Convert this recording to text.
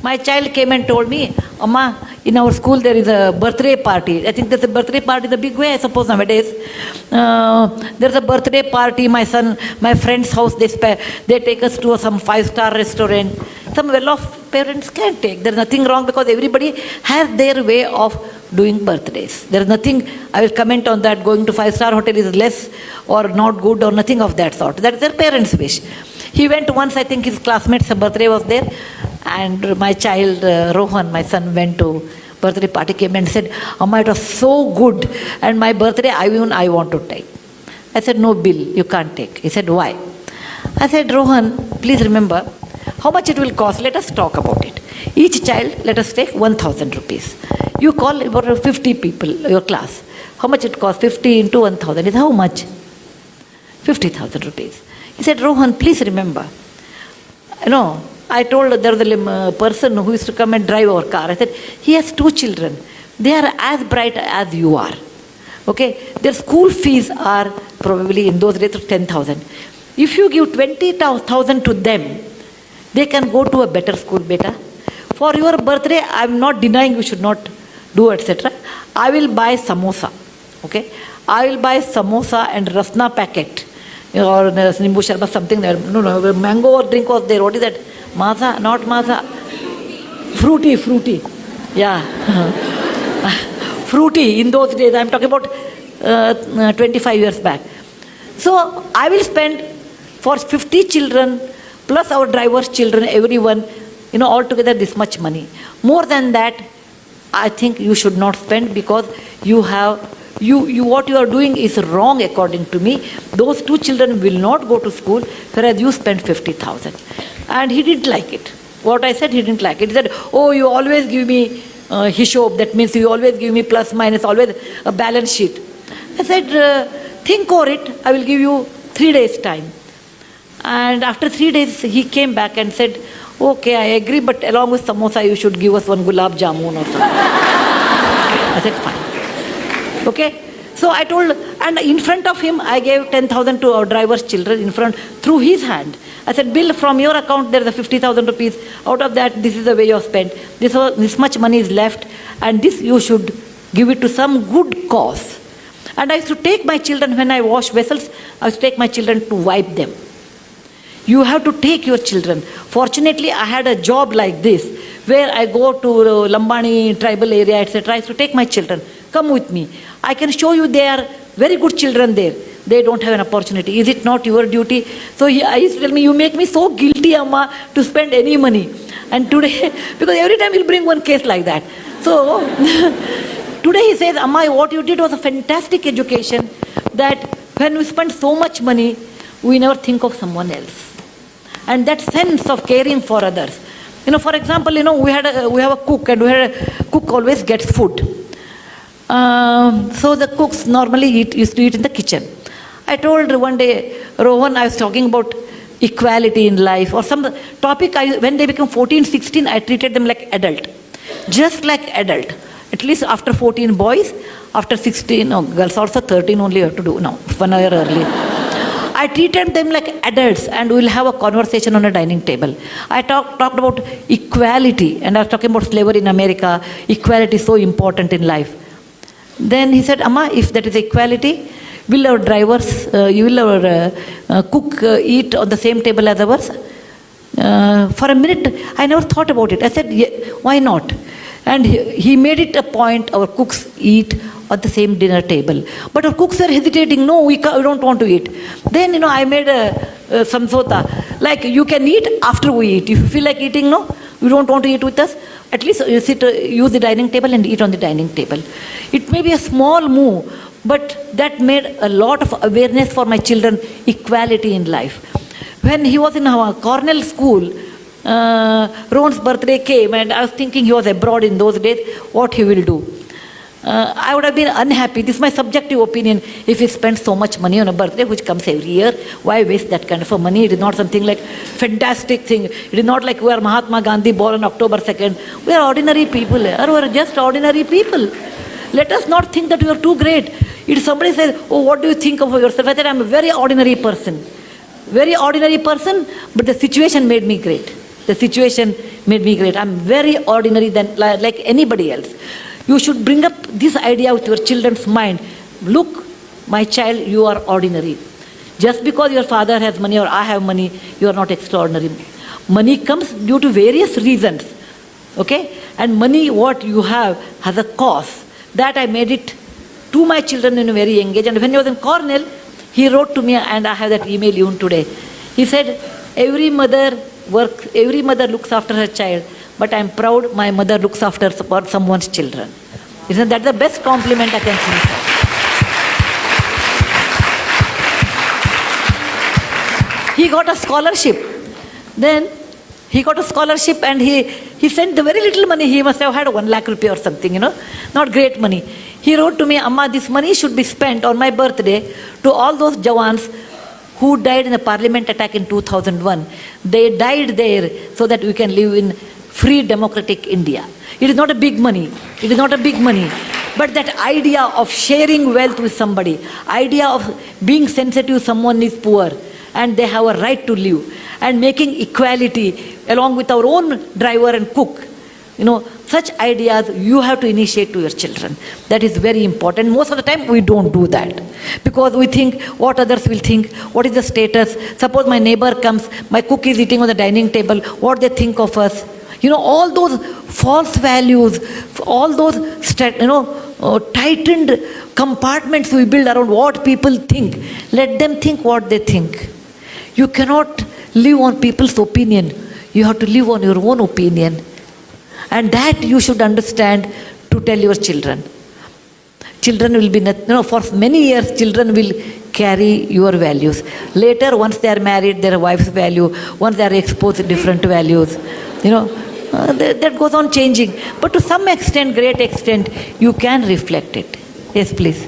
My child came and told me, Amma, in our school there is a birthday party. I think there's a birthday party in a big way, I suppose, nowadays. There's a birthday party, my friend's house, they take us to some 5-star restaurant. Some well-off parents can take. There's nothing wrong because everybody has their way of doing birthdays. There's nothing, I will comment on that, going to 5-star hotel is less or not good or nothing of that sort. That's their parents' wish. He went once, I think his classmate's birthday was there. And my child, Rohan, my son, went to birthday party, came and said, Amma, it was so good. And my birthday, I want to take. I said, no, Bill, you can't take. He said, why? I said, Rohan, please remember, how much it will cost? Let us talk about it. Each child, let us take 1,000 rupees. You call about 50 people, your class. How much it costs? 50 into 1,000 is how much? 50,000 rupees. He said, Rohan, please remember, I told there was a person who used to come and drive our car. I said, he has 2 children. They are as bright as you are. Okay? Their school fees are probably in those days 10,000. If you give 20,000 to them, they can go to a better school, beta. For your birthday, I am not denying you should not do, etc. I will buy samosa. Okay? I will buy samosa and rasna packet. Or nimbu sharbat, something there. No, mango or drink was there. What is that? Maza, not maza. Fruity. Yeah. Fruity in those days. I am talking about 25 years back. So I will spend for 50 children plus our driver's children, everyone, altogether this much money. More than that, I think you should not spend because what you are doing is wrong according to me. Those 2 children will not go to school, whereas you spend 50,000. And he didn't like it. What I said, he didn't like it. He said, oh, you always give me hishob. That means you always give me plus, minus, always a balance sheet. I said, think over it. I will give you 3 days time. And after 3 days, he came back and said, okay, I agree, but along with samosa, you should give us 1 gulab jamun or something. I said, fine. Okay? So I told, and in front of him, I gave 10,000 to our driver's children in front, through his hand. I said, Bill, from your account, there is 50,000 rupees. Out of that, this is the way you have spent. This much money is left, and this you should give it to some good cause. And I used to take my children, when I wash vessels, I used to take my children to wipe them. You have to take your children. Fortunately, I had a job like this, where I go to Lambani tribal area, etc. I used to take my children. Come with me. I can show you they are very good children there. They don't have an opportunity. Is it not your duty? So I used to tell me, you make me so guilty, Amma, to spend any money. And today, because every time he'll bring one case like that. So today he says, Amma, what you did was a fantastic education, that when we spend so much money, we never think of someone else. And that sense of caring for others. For example, we have a cook, and a cook always gets food. So the cooks normally used to eat in the kitchen. I told one day, Rohan, I was talking about equality in life or some topic. When they become 14, 16, I treated them like adult. Just like adult. At least after 14 boys, after 16, girls also 13 only have to do. No, 1 year early. I treated them like adults, and we'll have a conversation on a dining table. I talked about equality, and I was talking about slavery in America. Equality is so important in life. Then he said, Amma, if that is equality, will our drivers, will our cook eat on the same table as ours? For a minute, I never thought about it. I said, yeah, why not? And he made it a point, our cooks eat at the same dinner table. But our cooks were hesitating, no, we don't want to eat. Then, I made a samsota, like you can eat after we eat. If you feel like eating, no, you don't want to eat with us, at least you use the dining table and eat on the dining table. It may be a small move, but that made a lot of awareness for my children, equality in life. When he was in our Cornell school, Rohan's birthday came, and I was thinking he was abroad in those days, what he will do. I would have been unhappy, this is my subjective opinion, if he spent so much money on a birthday which comes every year. Why waste that kind of a money? It is not something like fantastic thing. It is not like we are Mahatma Gandhi born on October 2nd. We are ordinary people, or we are just ordinary people. Let us not think that we are too great. If somebody says, oh, what do you think of yourself? I said, I am a very ordinary person. Very ordinary person, but the situation made me great. the situation made me great. I'm very ordinary than like anybody else. You should bring up this idea with your children's mind. Look, my child, you are ordinary. Just because your father has money or I have money, you are not extraordinary. Money comes due to various reasons. Okay? And money, what you have, has a cost. That I made it to my children in a very young age. And when he was in Cornell, he wrote to me, and I have that email even today. He said, every mother looks after her child, but I'm proud my mother looks after someone's children. Isn't that the best compliment I can think of? He got a scholarship. Then he got a scholarship, and he sent the very little money. He must have had 1 lakh rupee or something, not great money. He wrote to me, Amma, this money should be spent on my birthday to all those Jawans who died in the parliament attack in 2001. They died there so that we can live in free democratic India. It is not a big money. It is not a big money. But that idea of sharing wealth with somebody, idea of being sensitive someone is poor and they have a right to live, and making equality along with our own driver and cook, such ideas you have to initiate to your children. That is very important. Most of the time we don't do that because we think what others will think, what is the status. Suppose my neighbor comes, my cook is eating on the dining table, what they think of us. All those false values, all those tightened compartments we build around what people think. Let them think what they think. You cannot live on people's opinion. You have to live on your own opinion. And that you should understand to tell your children. Children will be, for many years, children will carry your values. Later, once they are married, their wife's value, once they are exposed to different values, that goes on changing. But to some extent, great extent, you can reflect it. Yes, please.